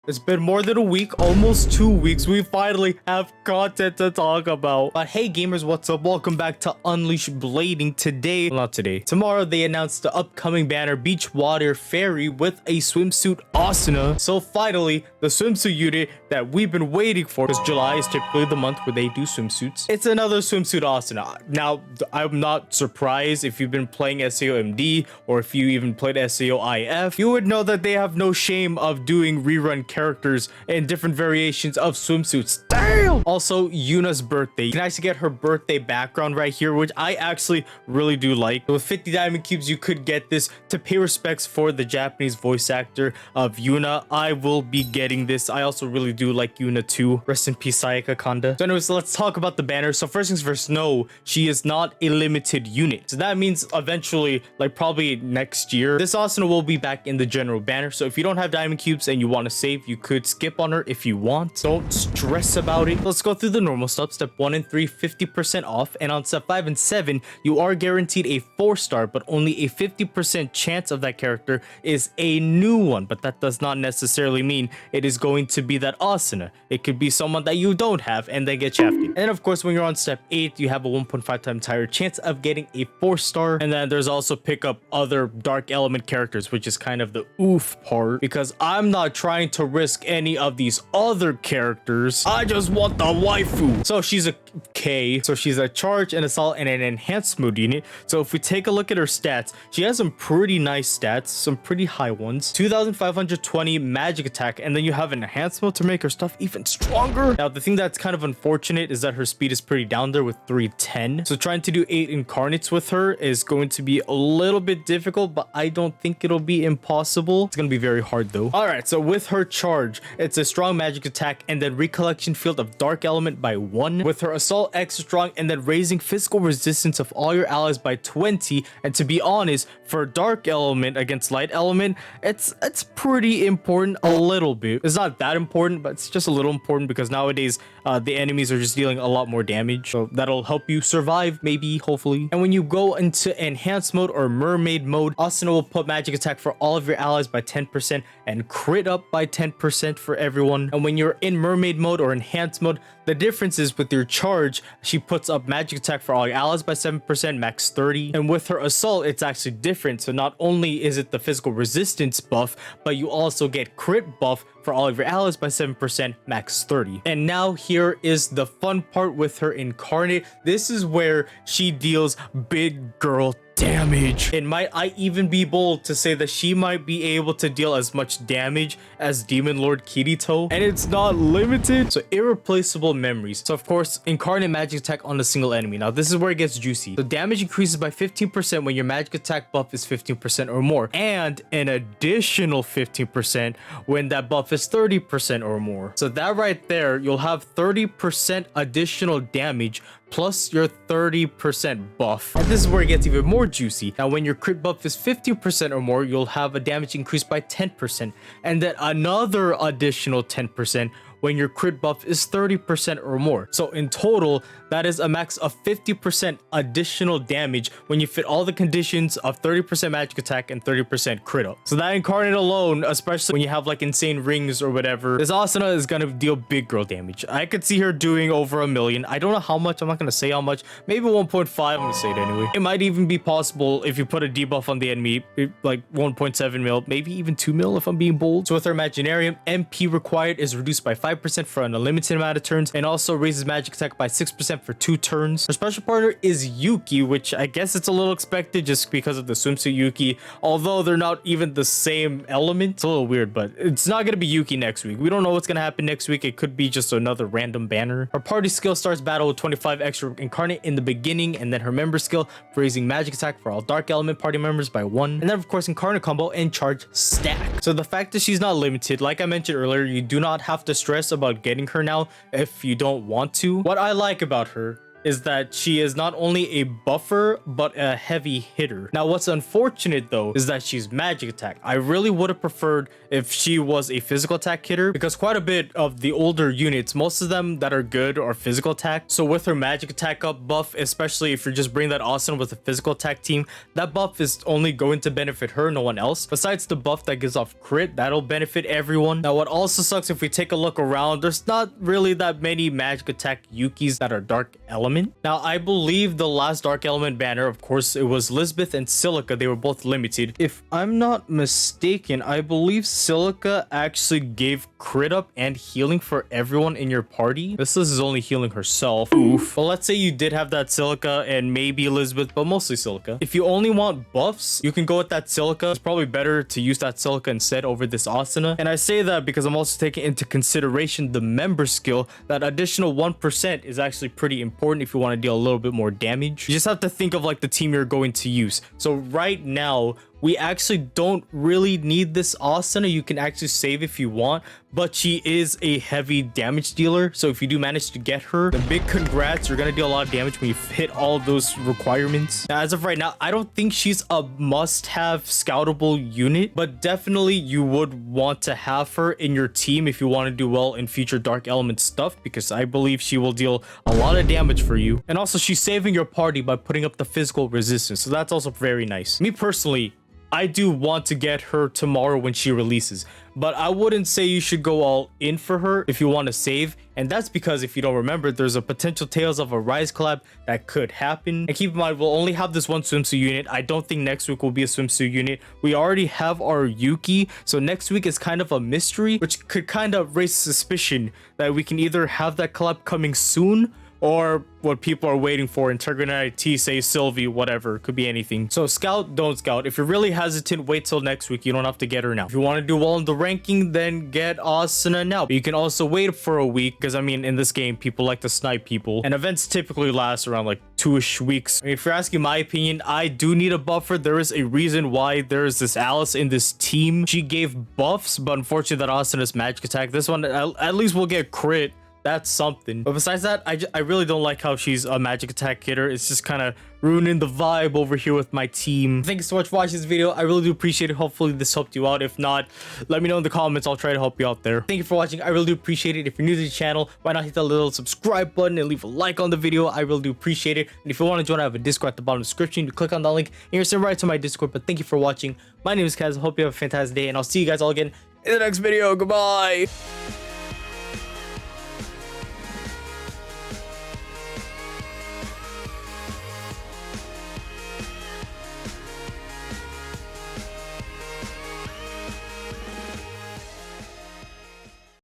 It's been more than a week, almost 2 weeks. We finally have content to talk about. But hey gamers, what's up? Welcome back to Unleash Blading. Today, well, not today, tomorrow they announced the upcoming banner Beachwater Fairy with a Swimsuit Asuna. So finally, the swimsuit unit that we've been waiting for, because July is typically the month where they do swimsuits. It's another Swimsuit Asuna. Now, I'm not surprised if you've been playing SAOMD or if you even played SAOIF, you would know that they have no shame of doing rerun characters and different variations of swimsuits. Damn! Also, Yuna's birthday. You can actually get her birthday background right here, which I actually really do like. With 50 diamond cubes, you could get this to pay respects for the Japanese voice actor of Yuna. I will be getting this. I also really do like Yuna too. Rest in peace, Sayaka Kanda. So anyways, let's talk about the banner. So first things first, no, she is not a limited unit. So that means eventually, like probably next year, this Asuna will be back in the general banner. So if you don't have diamond cubes and you want to save, you could skip on her if you want. Don't stress about it. Let's go through the normal stuff. Step 1 and 3, 50% off. And on step 5 and 7, you are guaranteed a 4-star, but only a 50% chance of that character is a new one. But that does not necessarily mean it is going to be that Asuna. It could be someone that you don't have and they get shafted. And then of course, when you're on step 8, you have a 1.5 times higher chance of getting a 4-star. And then there's also pick up other dark element characters, which is kind of the oof part, because I'm not trying to risk any of these other characters. I just want the waifu. So she's a K. So she's a charge, an assault, and an enhanced mode unit. So if we take a look at her stats, she has some pretty nice stats, some pretty high ones. 2520 magic attack, and then you have an enhanced mode to make her stuff even stronger. Now the thing that's kind of unfortunate is that her speed is pretty down there with 310. So trying to do 8 incarnates with her is going to be a little bit difficult, but I don't think it'll be impossible. It's gonna be very hard though. All right, so with her charge, it's a strong magic attack and then recollection field of dark element by 1. With her assault extra strong and then raising physical resistance of all your allies by 20. And to be honest, for dark element against light element, it's pretty important a little bit. It's not that important, but it's just a little important because nowadays the enemies are just dealing a lot more damage. So that'll help you survive, maybe, hopefully. And when you go into enhanced mode or mermaid mode, Asuna will put magic attack for all of your allies by 10% and crit up by 10% for everyone. And when you're in mermaid mode or enhanced mode, the difference is with your charge, she puts up magic attack for all your allies by 7%, max 30. And with her assault, it's actually different. So not only is it the physical resistance buff, but you also get crit buff for all of your allies by 7%, max 30. And now here is the fun part with her Incarnate. This is where she deals big girl damage. And might I even be bold to say that she might be able to deal as much damage as Demon Lord Kirito, and it's not limited. So irreplaceable memories. So of course, Incarnate magic attack on a single enemy. Now this is where it gets juicy. The damage increases by 15% when your magic attack buff is 15% or more, and an additional 15% when that buff is 30% or more. So that right there, you'll have 30% additional damage plus your 30% buff. And this is where it gets even more juicy. Now when your crit buff is 50% or more, you'll have a damage increase by 10%, and then another additional 10% when your crit buff is 30% or more. So in total, that is a max of 50% additional damage when you fit all the conditions of 30% magic attack and 30% crit up. So that Incarnate alone, especially when you have like insane rings or whatever, this Asuna is gonna deal big girl damage. I could see her doing over 1 million. I don't know how much, I'm not gonna say how much, maybe 1.5, I'm gonna say it anyway. It might even be possible if you put a debuff on the enemy, like 1.7 mil, maybe even 2 mil if I'm being bold. So with her Imaginarium, MP required is reduced by 5% for an unlimited amount of turns, and also raises magic attack by 6% for 2 turns. Her special partner is Yuki, which I guess it's a little expected just because of the swimsuit Yuki, although they're not even the same element. It's a little weird, but it's not going to be Yuki next week. We don't know what's going to happen next week. It could be just another random banner. Her party skill starts battle with 25 extra Incarnate in the beginning, and then her member skill for raising magic attack for all dark element party members by 1, and then of course Incarnate combo and charge stack. So the fact that she's not limited, like I mentioned earlier, you do not have to stress about getting her now if you don't want to. What I like about her is that she is not only a buffer, but a heavy hitter. Now, what's unfortunate though is that she's magic attack. I really would have preferred if she was a physical attack hitter, because quite a bit of the older units, most of them that are good are physical attack. So with her magic attack up buff, especially if you're just bringing that Asuna with a physical attack team, that buff is only going to benefit her, no one else. Besides the buff that gives off crit, that'll benefit everyone. Now, what also sucks, if we take a look around, there's not really that many magic attack Yukis that are dark element. Now, I believe the last dark element banner, of course, it was Lisbeth and Silica. They were both limited. If I'm not mistaken, I believe Silica actually gave crit up and healing for everyone in your party. This is only healing herself. Oof. But let's say you did have that Silica and maybe Elizabeth, but mostly Silica. If you only want buffs, you can go with that Silica. It's probably better to use that Silica instead over this Asuna. And I say that because I'm also taking into consideration the member skill. That additional 1% is actually pretty important if you want to deal a little bit more damage. You just have to think of like the team you're going to use. So right now, we actually don't really need this Asuna. You can actually save if you want, but she is a heavy damage dealer. So if you do manage to get her, then big congrats. You're going to deal a lot of damage when you hit all of those requirements. Now, as of right now, I don't think she's a must-have scoutable unit, but definitely you would want to have her in your team if you want to do well in future dark element stuff, because I believe she will deal a lot of damage for you. And also, she's saving your party by putting up the physical resistance. So that's also very nice. Me personally, I do want to get her tomorrow when she releases, but I wouldn't say you should go all in for her if you want to save. And that's because, if you don't remember, there's a potential Tales of Arise collab that could happen. And keep in mind, we'll only have this one swimsuit unit. I don't think next week will be a swimsuit unit. We already have our Yuki, so next week is kind of a mystery, which could kind of raise suspicion that we can either have that collab coming soon, or what people are waiting for, Incarnate, T, say Sylvie, whatever. Could be anything. So scout, don't scout. If you're really hesitant, wait till next week. You don't have to get her now. If you want to do well in the ranking, then get Asuna now. But you can also wait for a week, because I mean, in this game, people like to snipe people, and events typically last around like 2-ish weeks. I mean, if you're asking my opinion, I do need a buffer. There is a reason why there is this Alice in this team. She gave buffs, but unfortunately that Asuna's magic attack, this one at least will get crit. That's something. But besides that, I really don't like how she's a magic attack hitter. It's just kind of ruining the vibe over here with my team. Thank you so much for watching this video. I really do appreciate it. Hopefully this helped you out. If not, let me know in the comments. I'll try to help you out there. Thank you for watching. I really do appreciate it. If you're new to the channel, why not hit that little subscribe button and leave a like on the video? I really do appreciate it. And if you want to join, I have a Discord at the bottom of the description. You click on that link and you're sent right to my Discord. But thank you for watching. My name is Kaz. I hope you have a fantastic day, and I'll see you guys all again in the next video. Goodbye.